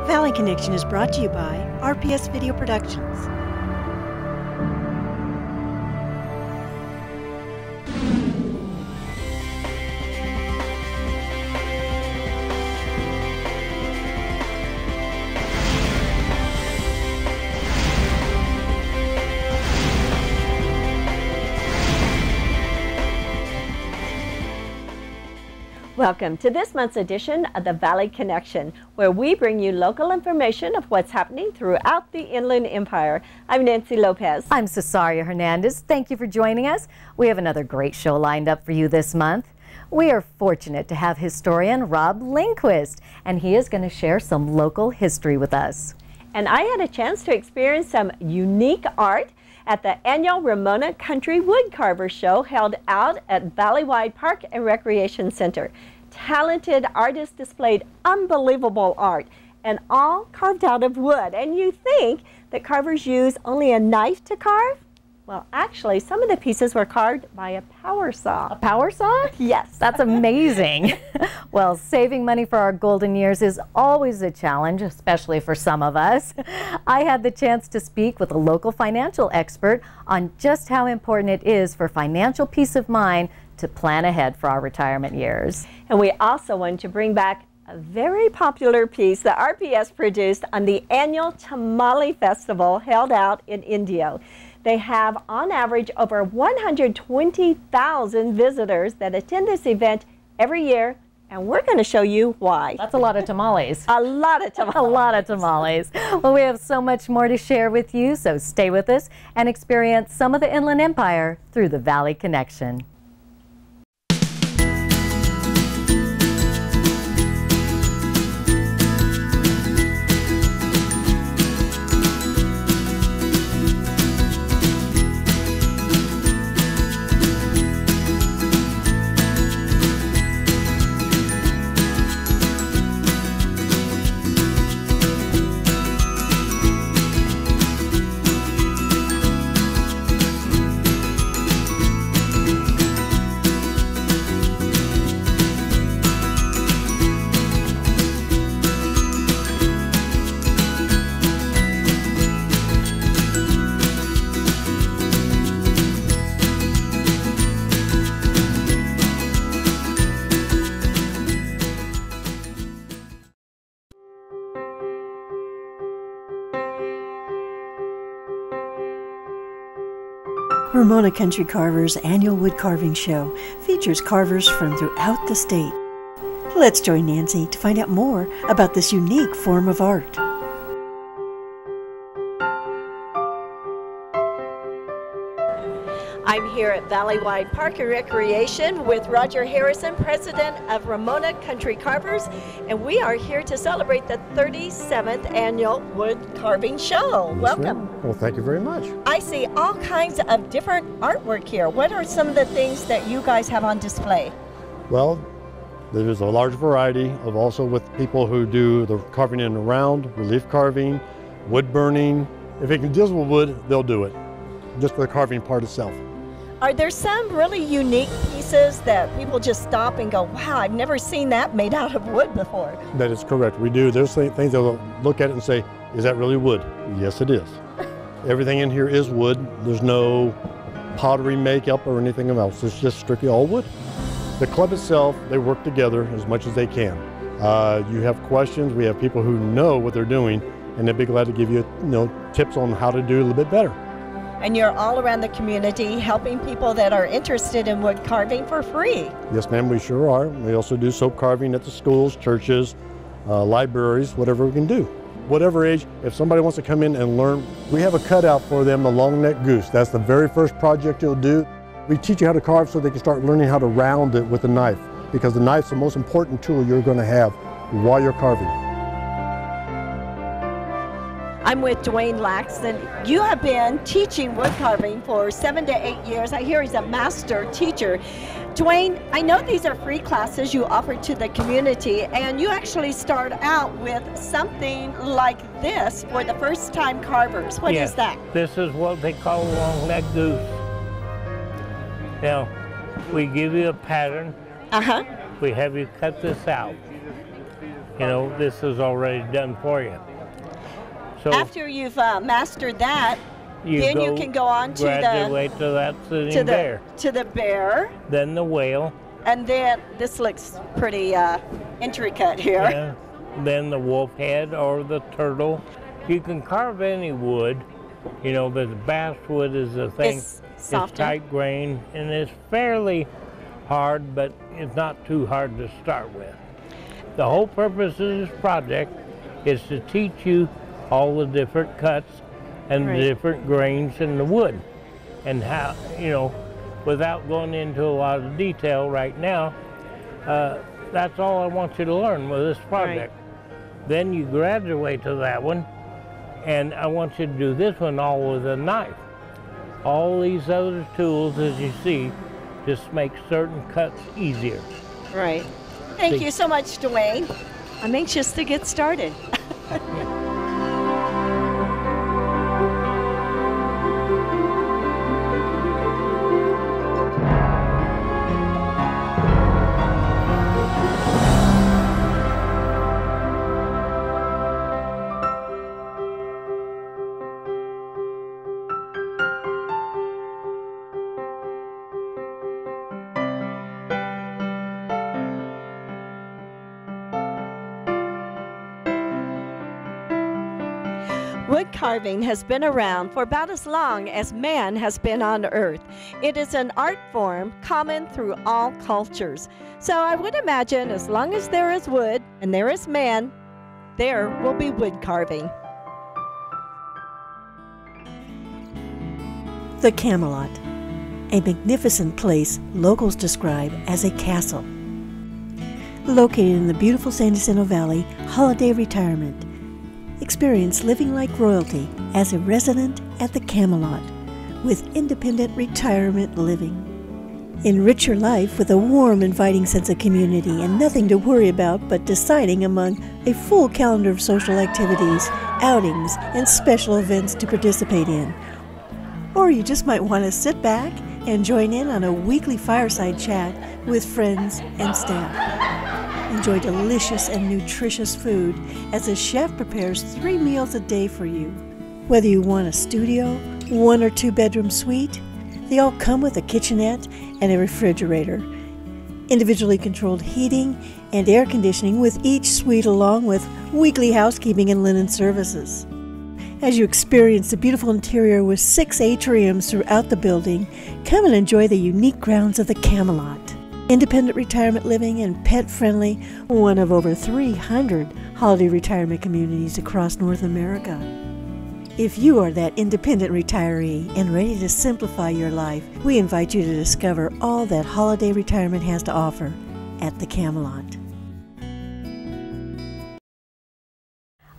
Valley Connection is brought to you by RPS Video Productions. Welcome to this month's edition of the Valley Connection, where we bring you local information of what's happening throughout the Inland Empire. I'm Nancy Lopez. I'm Cesaria Hernandez. Thank you for joining us. We have another great show lined up for you this month. We are fortunate to have historian Rob Lindquist, and he is going to share some local history with us. And I had a chance to experience some unique art at the annual Ramona Country Wood Carver Show held out at Valleywide Park and Recreation Center. Talented artists displayed unbelievable art, and all carved out of wood. And you think that carvers use only a knife to carve? Well, actually, some of the pieces were carved by a power saw. A power saw? Yes. That's amazing. Well, saving money for our golden years is always a challenge, especially for some of us. I had the chance to speak with a local financial expert on just how important it is for financial peace of mind to plan ahead for our retirement years. And we also wanted to bring back a very popular piece that RPS produced on the annual Tamale Festival held out in Indio. They have, on average, over 120,000 visitors that attend this event every year, and we're going to show you why. That's a lot of tamales. A lot of tamales. A lot of tamales. Well, we have so much more to share with you, so stay with us and experience some of the Inland Empire through the Valley Connection. Ramona Country Carver's annual wood carving show features carvers from throughout the state. Let's join Nancy to find out more about this unique form of art. I'm here at Valleywide Park and Recreation with Roger Harrison, president of Ramona Country Carvers, and we are here to celebrate the 37th annual wood carving show. Yes, welcome. Well, thank you very much. I see all kinds of different artwork here. What are some of the things that you guys have on display? Well, there's a large variety of also with people who do the carving in the round, relief carving, wood burning. If it can deal with wood, they'll do it, just for the carving part itself. Are there some really unique pieces that people just stop and go, wow, I've never seen that made out of wood before? That is correct. We do. There's things they'll look at it and say, is that really wood? Yes, it is. Everything in here is wood. There's no pottery makeup or anything else. It's just strictly all wood. The club itself, they work together as much as they can. You have questions. We have people who know what they're doing, and they'd be glad to give you, tips on how to do it a little bit better. And you're all around the community helping people that are interested in wood carving for free. Yes, ma'am, we sure are. We also do soap carving at the schools, churches, libraries, whatever we can do. Whatever age, if somebody wants to come in and learn, we have a cutout for them, the long-necked goose. That's the very first project you'll do. We teach you how to carve so they can start learning how to round it with a knife, because the knife's the most important tool you're going to have while you're carving. I'm with Dwayne Laxton. You have been teaching wood carving for 7 to 8 years. I hear he's a master teacher. Dwayne, I know these are free classes you offer to the community, and you actually start out with something like this for the first-time carvers. What is that? This is what they call a long-necked goose. Now, we give you a pattern. We have you cut this out. You know, this is already done for you. So After you've mastered that, then you can go on to graduate to that sitting bear. To the bear. Then the whale. And then, this looks pretty intricate here. Yeah. Then the wolf head or the turtle. You can carve any wood, you know, but the basswood is the thing. It's softer. It's tight grain and it's fairly hard, but it's not too hard to start with. The whole purpose of this project is to teach you all the different cuts and the different grains in the wood and how, you know, without going into a lot of detail right now, that's all I want you to learn with this project. Then you graduate to that one, and I want you to do this one all with a knife. All these other tools, as you see, just make certain cuts easier. Right. Thank you so much, Dwayne. I'm anxious to get started. Wood carving has been around for about as long as man has been on Earth. It is an art form common through all cultures. So I would imagine as long as there is wood and there is man, there will be wood carving. The Camelot, a magnificent place locals describe as a castle. Located in the beautiful San Jacinto Valley, Holiday Retirement. Experience living like royalty as a resident at the Camelot with independent retirement living. Enrich your life with a warm, inviting sense of community and nothing to worry about but deciding among a full calendar of social activities, outings, and special events to participate in. Or you just might want to sit back and join in on a weekly fireside chat with friends and staff. Enjoy delicious and nutritious food as a chef prepares 3 meals a day for you. Whether you want a studio, 1 or 2 bedroom suite, they all come with a kitchenette and a refrigerator. Individually controlled heating and air conditioning with each suite, along with weekly housekeeping and linen services. As you experience the beautiful interior with 6 atriums throughout the building, come and enjoy the unique grounds of the Camelot. Independent retirement living and pet-friendly, one of over 300 holiday retirement communities across North America. If you are that independent retiree and ready to simplify your life, we invite you to discover all that holiday retirement has to offer at the Camelot.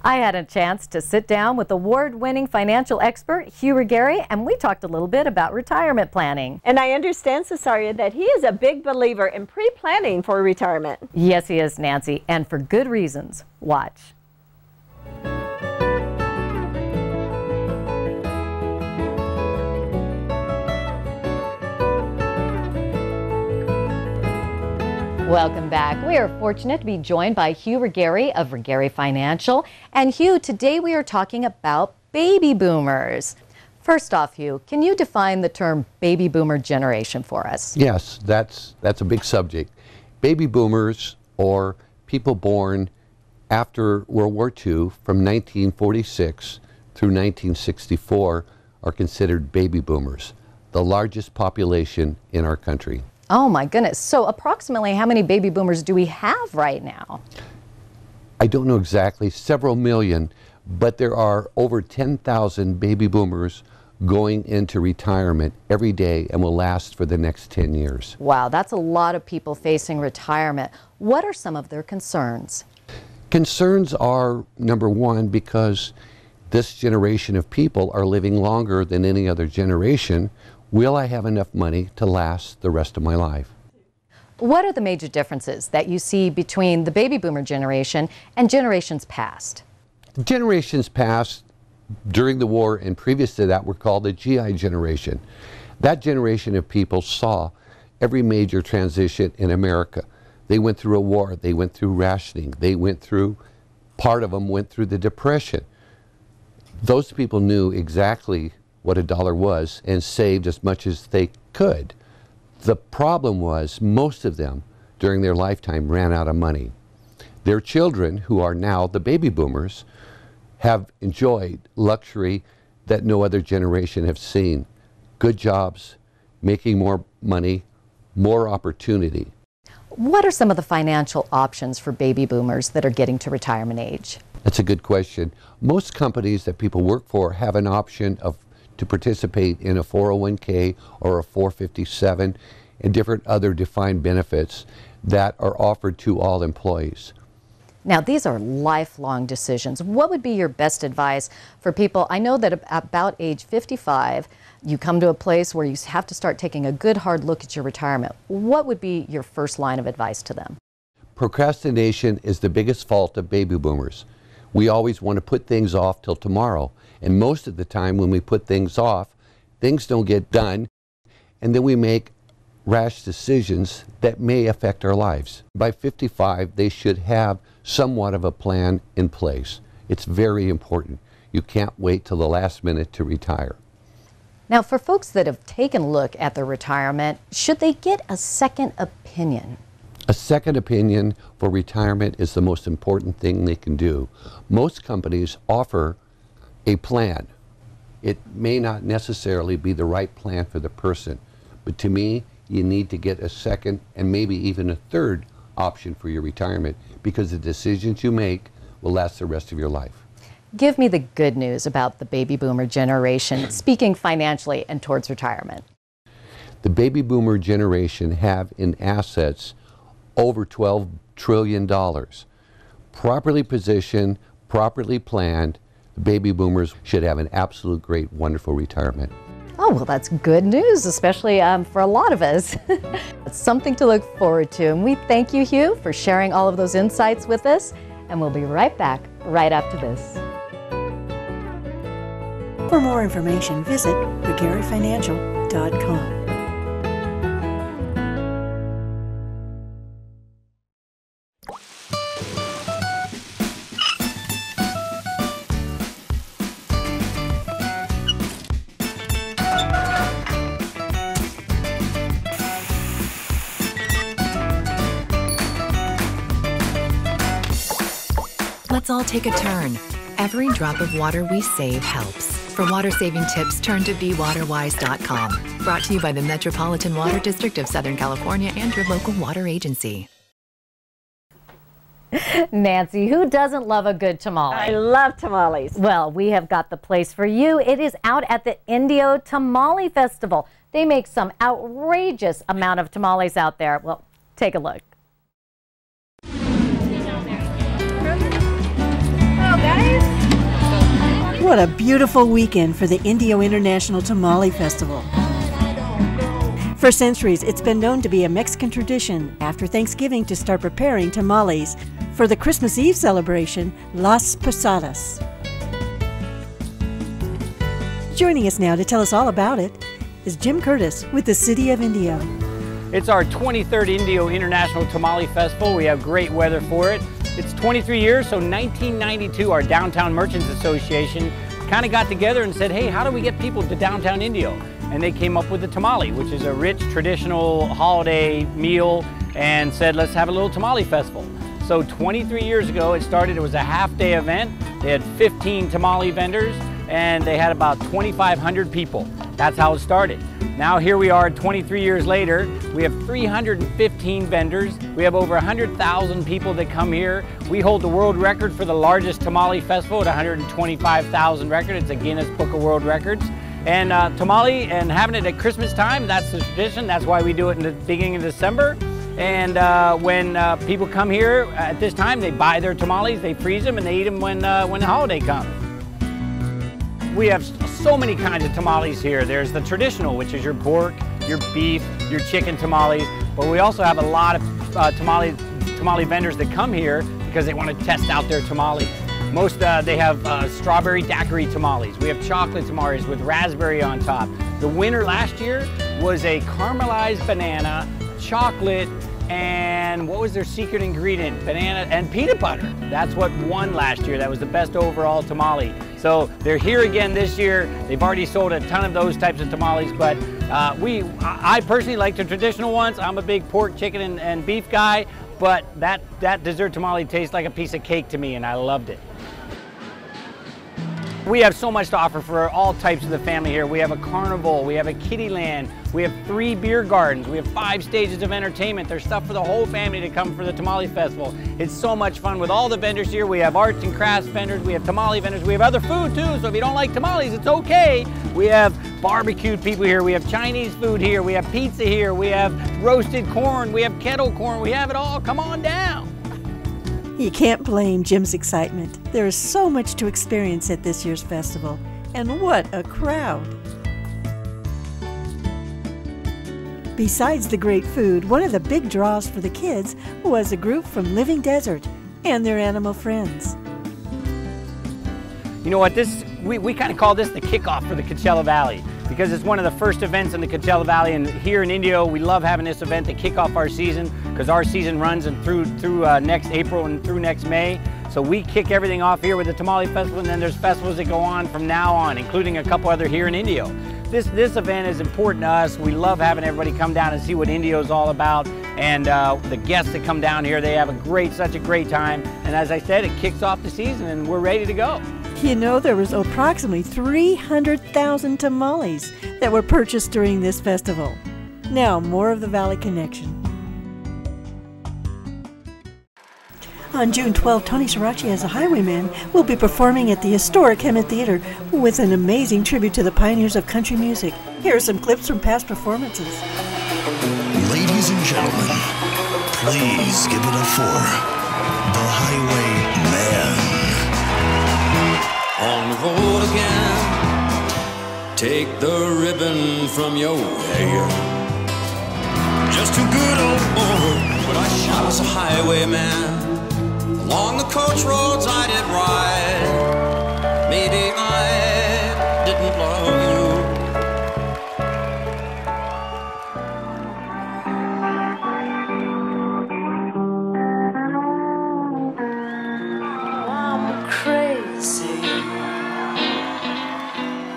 I had a chance to sit down with award-winning financial expert Hugh Ruggieri, and we talked a little bit about retirement planning. And I understand, Cesaria, that he is a big believer in pre-planning for retirement. Yes, he is, Nancy, and for good reasons. Watch. Welcome back. We are fortunate to be joined by Hugh Ruggieri of Ruggieri Financial. And Hugh, today we are talking about baby boomers. First off, Hugh, can you define the term baby boomer generation for us? Yes, that's a big subject. Baby boomers, or people born after World War II from 1946 through 1964, are considered baby boomers, the largest population in our country. Oh my goodness. So approximately how many baby boomers do we have right now? I don't know exactly, several million, but there are over 10,000 baby boomers going into retirement every day and will last for the next 10 years. Wow, that's a lot of people facing retirement. What are some of their concerns? Concerns are, number one, because this generation of people are living longer than any other generation. Will I have enough money to last the rest of my life? What are the major differences that you see between the baby boomer generation and generations past? Generations past during the war and previous to that were called the GI generation. That generation of people saw every major transition in America. They went through a war. They went through rationing. Part of them went through the Depression. Those people knew exactly what a dollar was and saved as much as they could. The problem was most of them during their lifetime ran out of money. Their children, who are now the baby boomers, have enjoyed luxury that no other generation have seen. Good jobs, making more money, more opportunity. What are some of the financial options for baby boomers that are getting to retirement age? That's a good question. Most companies that people work for have an option to participate in a 401k or a 457 and different other defined benefits that are offered to all employees. Now, these are lifelong decisions. What would be your best advice for people? I know that about age 55, you come to a place where you have to start taking a good hard look at your retirement. What would be your first line of advice to them? Procrastination is the biggest fault of baby boomers. We always want to put things off till tomorrow. And most of the time when we put things off, things don't get done, and then we make rash decisions that may affect our lives. By 55, they should have somewhat of a plan in place. It's very important. You can't wait till the last minute to retire. Now, for folks that have taken a look at their retirement, should they get a second opinion? A second opinion for retirement is the most important thing they can do. Most companies offer a plan. It may not necessarily be the right plan for the person, but to me, you need to get a second and maybe even a third option for your retirement, because the decisions you make will last the rest of your life. Give me the good news about the baby boomer generation, speaking financially and towards retirement. The baby boomer generation have in assets over $12 trillion. Properly positioned, properly planned, the baby boomers should have an absolute great, wonderful retirement. Oh, well, that's good news, especially for a lot of us. It's something to look forward to. And we thank you, Hugh, for sharing all of those insights with us. And we'll be right back right after this. For more information, visit RuggieriFinancial.com. Let's all take a turn. Every drop of water we save helps. For water-saving tips, turn to BeWaterWise.com. Brought to you by the Metropolitan Water District of Southern California and your local water agency. Nancy, who doesn't love a good tamale? I love tamales. Well, we have got the place for you. It is out at the Indio Tamale Festival. They make some outrageous amount of tamales out there. Well, take a look. What a beautiful weekend for the Indio International Tamale Festival. For centuries, it's been known to be a Mexican tradition after Thanksgiving to start preparing tamales for the Christmas Eve celebration, Las Posadas. Joining us now to tell us all about it is Jim Curtis with the City of Indio. It's our 23rd Indio International Tamale Festival. We have great weather for it. It's 23 years, so 1992, our Downtown Merchants Association kind of got together and said, hey, how do we get people to downtown Indio? And they came up with the tamale, which is a rich, traditional holiday meal, and said, let's have a little tamale festival. So 23 years ago, it started. It was a half-day event. They had 15 tamale vendors, and they had about 2,500 people. That's how it started. Now here we are 23 years later. We have 315 vendors. We have over 100,000 people that come here. We hold the world record for the largest tamale festival at 125,000 record. It's a Guinness Book of World Records. And tamale and having it at Christmas time, that's the tradition. That's why we do it in the beginning of December. And when people come here at this time, they buy their tamales, they freeze them, and they eat them when the holiday comes. We have so many kinds of tamales here. There's the traditional, which is your pork, your beef, your chicken tamales, but we also have a lot of tamale vendors that come here because they want to test out their tamales. Most, they have strawberry daiquiri tamales. We have chocolate tamales with raspberry on top. The winner last year was a caramelized banana, chocolate, and what was their secret ingredient? Banana and peanut butter. That's what won last year. That was the best overall tamale. So they're here again this year. They've already sold a ton of those types of tamales, but I personally like the traditional ones. I'm a big pork, chicken, and beef guy, but that dessert tamale tastes like a piece of cake to me, and I loved it. We have so much to offer for all types of the family here. We have a carnival, we have a kiddie land, we have 3 beer gardens, we have 5 stages of entertainment. There's stuff for the whole family to come for the Tamale Festival. It's so much fun with all the vendors here. We have arts and crafts vendors, we have tamale vendors, we have other food too, so if you don't like tamales, it's okay. We have barbecued people here, we have Chinese food here, we have pizza here, we have roasted corn, we have kettle corn, we have it all. Come on down. You can't blame Jim's excitement. There is so much to experience at this year's festival, and what a crowd! Besides the great food, one of the big draws for the kids was a group from Living Desert and their animal friends. You know what, we kind of call this the kickoff for the Coachella Valley, because it's one of the first events in the Coachella Valley, and here in Indio, we love having this event to kick off our season, because our season runs through next April and through next May. So we kick everything off here with the Tamale Festival, and then there's festivals that go on from now on, including a couple other here in Indio. This event is important to us. We love having everybody come down and see what Indio is all about, and the guests that come down here, they have such a great time. And as I said, it kicks off the season, and we're ready to go. You know, there was approximately 300,000 tamales that were purchased during this festival. Now, more of the Valley Connection. On June 12, Tony Sriracha as a Highwayman will be performing at the historic Hemet Theater with an amazing tribute to the pioneers of country music. Here are some clips from past performances. Ladies and gentlemen, please give it up for the Highwayman. On the road again, take the ribbon from your hair. Just too good old boy, when I shot as a highwayman. Along the coach roads I did ride. Maybe I didn't love you. I'm crazy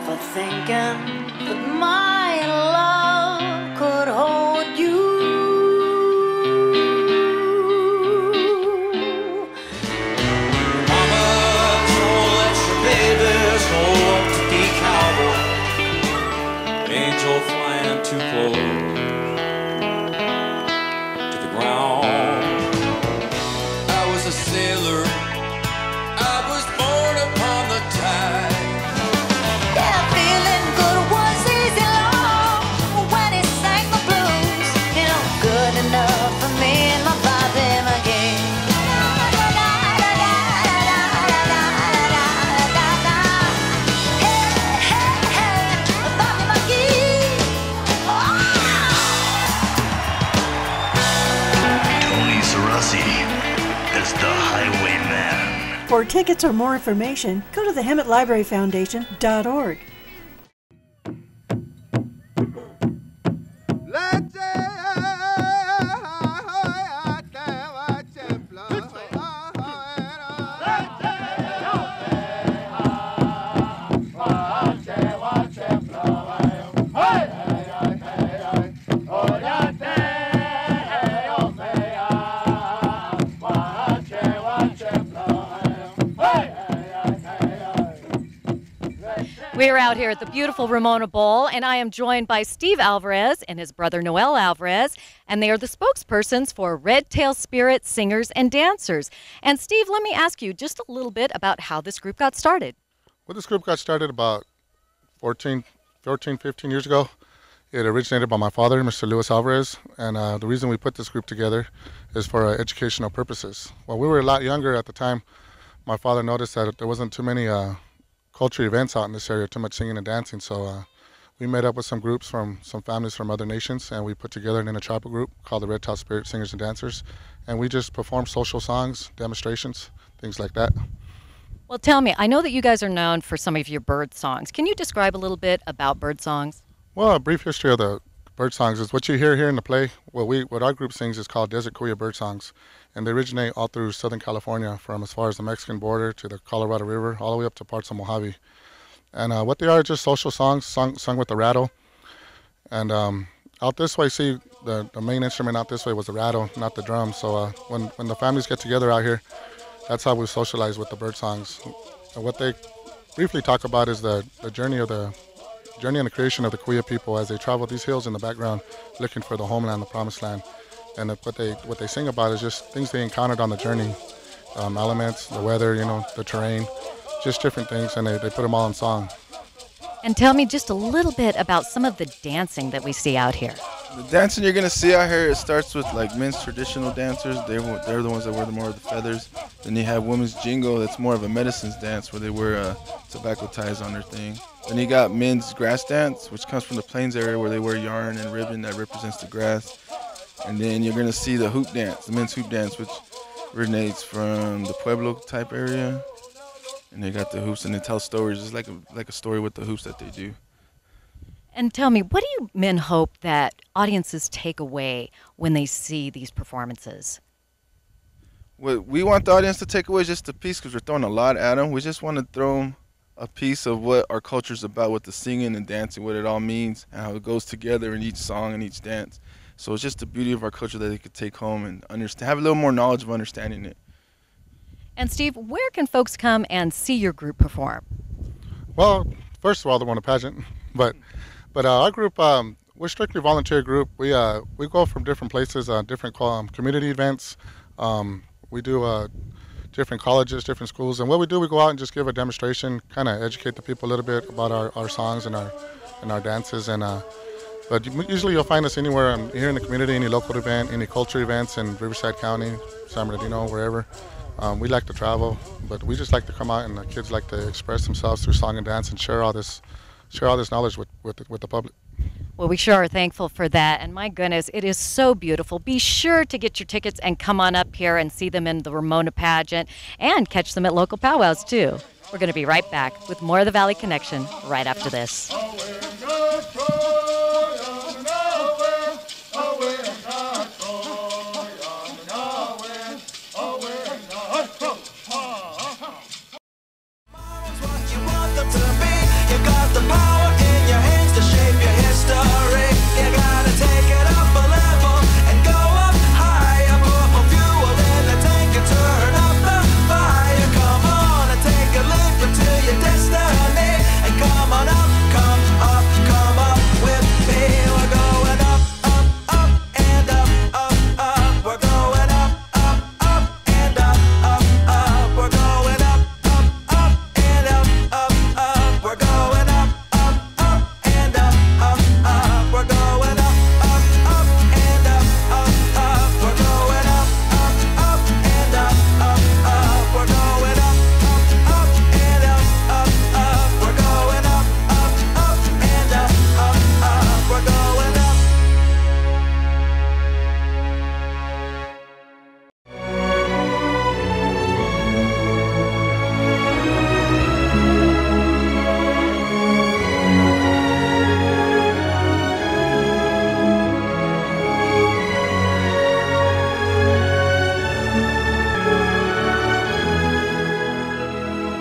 for thinking that my love could hold you. Angel flying too close to the ground. I was a sailor, I was born upon the tide. Yeah, feeling good was easy long when he sang the blues. You know, good enough for me and my body again. As the Highwayman. For tickets or more information, go to the Hemet Library Foundation.org. We're out here at the beautiful Ramona Bowl, and I am joined by Steve Alvarez and his brother Noel Alvarez, and they are the spokespersons for Redtail Spirit Singers and Dancers. And Steve, let me ask you just a little bit about how this group got started. Well, this group got started about 14, 15 years ago. It originated by my father, Mr. Luis Alvarez, and the reason we put this group together is for educational purposes. While we were a lot younger at the time, my father noticed that there wasn't too many culture events out in this area, too much singing and dancing, so we met up with some groups from some families from other nations, and we put together an intertribal group called the Redtail Spirit Singers and Dancers, and we just perform social songs, demonstrations, things like that. Well, tell me, I know that you guys are known for some of your bird songs. Can you describe a little bit about bird songs? Well, a brief history of the bird songs is what you hear here in the play. What our group sings is called Desert Kuya bird songs, and they originate all through Southern California, from as far as the Mexican border to the Colorado River, all the way up to parts of Mojave. And what they are just social songs sung with the rattle. And out this way, see, the main instrument out this way was the rattle, not the drum. So when the families get together out here, that's how we socialize with the bird songs. And what they briefly talk about is the journey and the creation of the Kuya people as they travel these hills in the background, looking for the homeland, the promised land. And what they sing about is just things they encountered on the journey, elements, the weather, the terrain, just different things, and they put them all in song. And tell me just a little bit about some of the dancing that we see out here. The dancing you're going to see out here, it starts with like men's traditional dancers. They're the ones that wear more of the feathers. Then you have women's jingle, that's more of a medicines dance where they wear tobacco ties on their thing. Then you got men's grass dance, which comes from the plains area where they wear yarn and ribbon that represents the grass. And then you're going to see the hoop dance, the men's hoop dance, which originates from the Pueblo type area. And they got the hoops and they tell stories. It's like a story with the hoops that they do. And tell me, what do you men hope that audiences take away when they see these performances? What we want the audience to take away is just a piece, because we're throwing a lot at them. We just want to throw them a piece of what our culture is about, with the singing and dancing, what it all means, and how it goes together in each song and each dance. So it's just the beauty of our culture that they could take home and understand, have a little more knowledge of understanding it. And Steve, where can folks come and see your group perform? Well, first of all, they want a pageant, but our group, we're strictly a volunteer group. We go from different places, different community events. We do different colleges, different schools, and what we do, we go out and just give a demonstration, kind of educate the people a little bit about our songs and our dances. But usually you'll find us anywhere here in the community, any local event, any culture events in Riverside County, San Bernardino, wherever. We like to travel, but we just like to come out, and the kids like to express themselves through song and dance and share all this knowledge with the public. Well, we sure are thankful for that, and my goodness, it is so beautiful. Be sure to get your tickets and come on up here and see them in the Ramona pageant, and catch them at local powwows too. We're going to be right back with more of the Valley Connection right after this.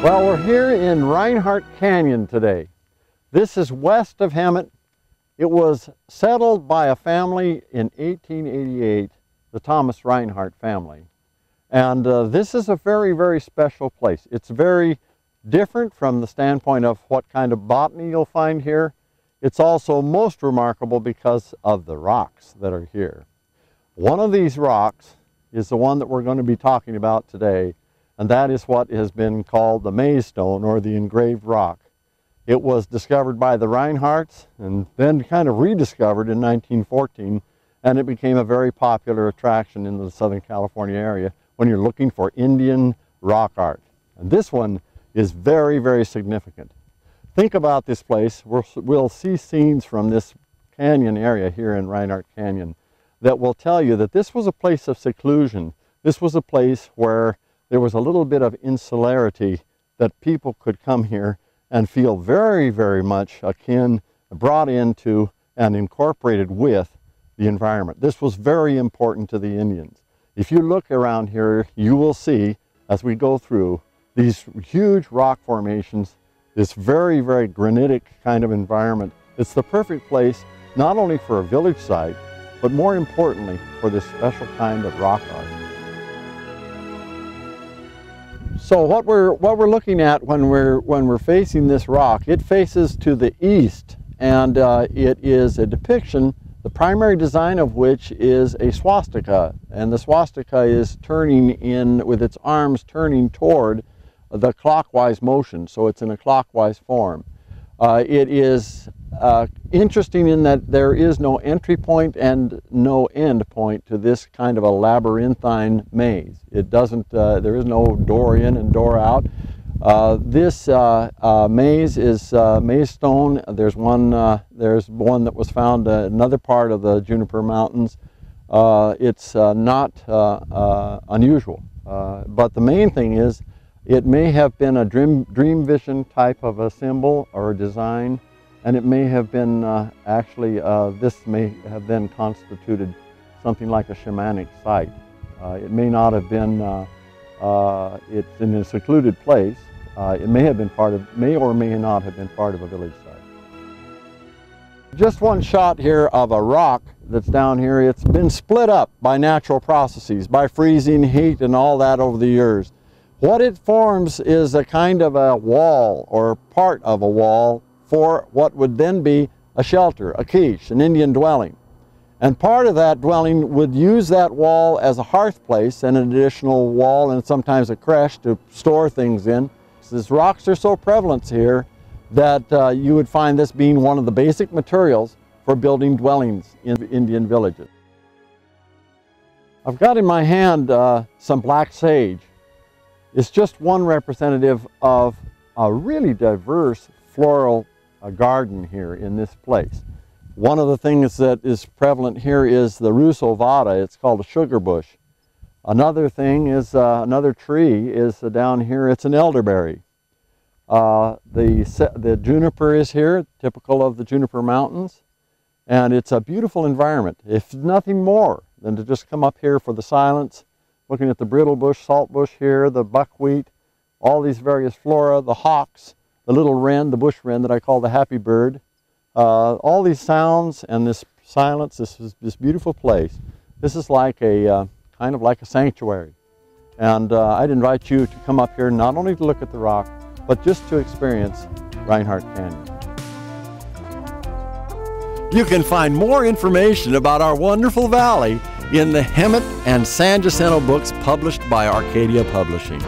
Well, we're here in Reinhardt Canyon today. This is west of Hemet. It was settled by a family in 1888, the Thomas Reinhardt family. And this is a very, very special place. It's very different from the standpoint of what kind of botany you'll find here. It's also most remarkable because of the rocks that are here. One of these rocks is the one that we're going to be talking about today, and that is what has been called the Maze Stone, or the engraved rock. It was discovered by the Reinhardts and then kind of rediscovered in 1914, and it became a very popular attraction in the Southern California area when you're looking for Indian rock art. And this one is very, very significant. Think about this place. We'll see scenes from this canyon area here in Reinhardt Canyon that will tell you that this was a place of seclusion. This was a place where there was a little bit of insularity, that people could come here and feel very, very much akin, brought into and incorporated with the environment. This was very important to the Indians. If you look around here, you will see, as we go through, these huge rock formations, this very, very granitic kind of environment. It's the perfect place not only for a village site, but more importantly, for this special kind of rock art. So what we're looking at when we're facing this rock, it faces to the east, and it is a depiction, the primary design of which is a swastika, and the swastika is turning in with its arms turning toward the clockwise motion, so it's in a clockwise form. It is interesting in that there is no entry point and no end point to this kind of a labyrinthine maze. It doesn't, there is no door in and door out. This maze is maze stone. There's one that was found in another part of the Juniper Mountains. It's not unusual, but the main thing is it may have been a dream vision type of a symbol or a design, and it may have been actually, this may have then constituted something like a shamanic site. It may not have been, it's in a secluded place. It may have been may or may not have been part of a village site. Just one shot here of a rock that's down here. It's been split up by natural processes, by freezing, heat, and all that over the years. What it forms is a kind of a wall, or part of a wall, for what would then be a shelter, a quiche, an Indian dwelling. And part of that dwelling would use that wall as a hearth place and an additional wall and sometimes a creche to store things in. These rocks are so prevalent here that you would find this being one of the basic materials for building dwellings in Indian villages. I've got in my hand some black sage. It's just one representative of a really diverse floral garden here in this place. One of the things that is prevalent here is the Russo vada. It's called a sugar bush. Another thing is, another tree is down here, it's an elderberry. The juniper is here, typical of the Juniper Mountains, and it's a beautiful environment. If nothing more than to just come up here for the silence, looking at the brittle bush, salt bush here, the buckwheat, all these various flora, the hawks, the little wren, the bush wren that I call the happy bird, all these sounds and this silence, this beautiful place. This is like a kind of like a sanctuary. And I'd invite you to come up here not only to look at the rock, but just to experience Reinhardt Canyon. You can find more information about our wonderful valley in the Hemet and San Jacinto books published by Arcadia Publishing.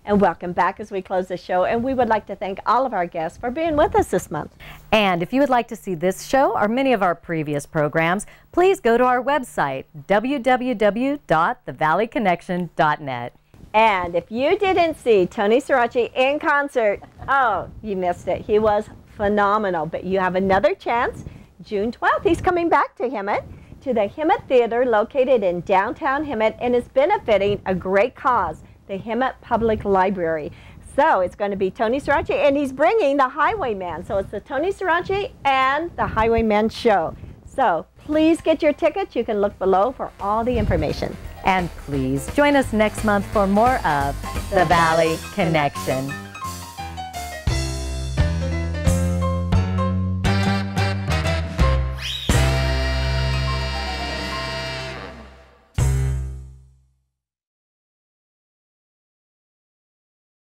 And welcome back as we close the show. And we would like to thank all of our guests for being with us this month. And if you would like to see this show or many of our previous programs, please go to our website, www.thevalleyconnection.net. And if you didn't see Tony Sirachi in concert, oh, you missed it. He was phenomenal. But you have another chance. June 12th, he's coming back to Hemet, to the Hemet Theater located in downtown Hemet, and is benefiting a great cause, the Hemet Public Library. So it's going to be Tony Sirachi, and he's bringing the Highwayman. So it's the Tony Sirachi and the Highwayman show. So please get your tickets. You can look below for all the information. And please join us next month for more of The Valley Connection.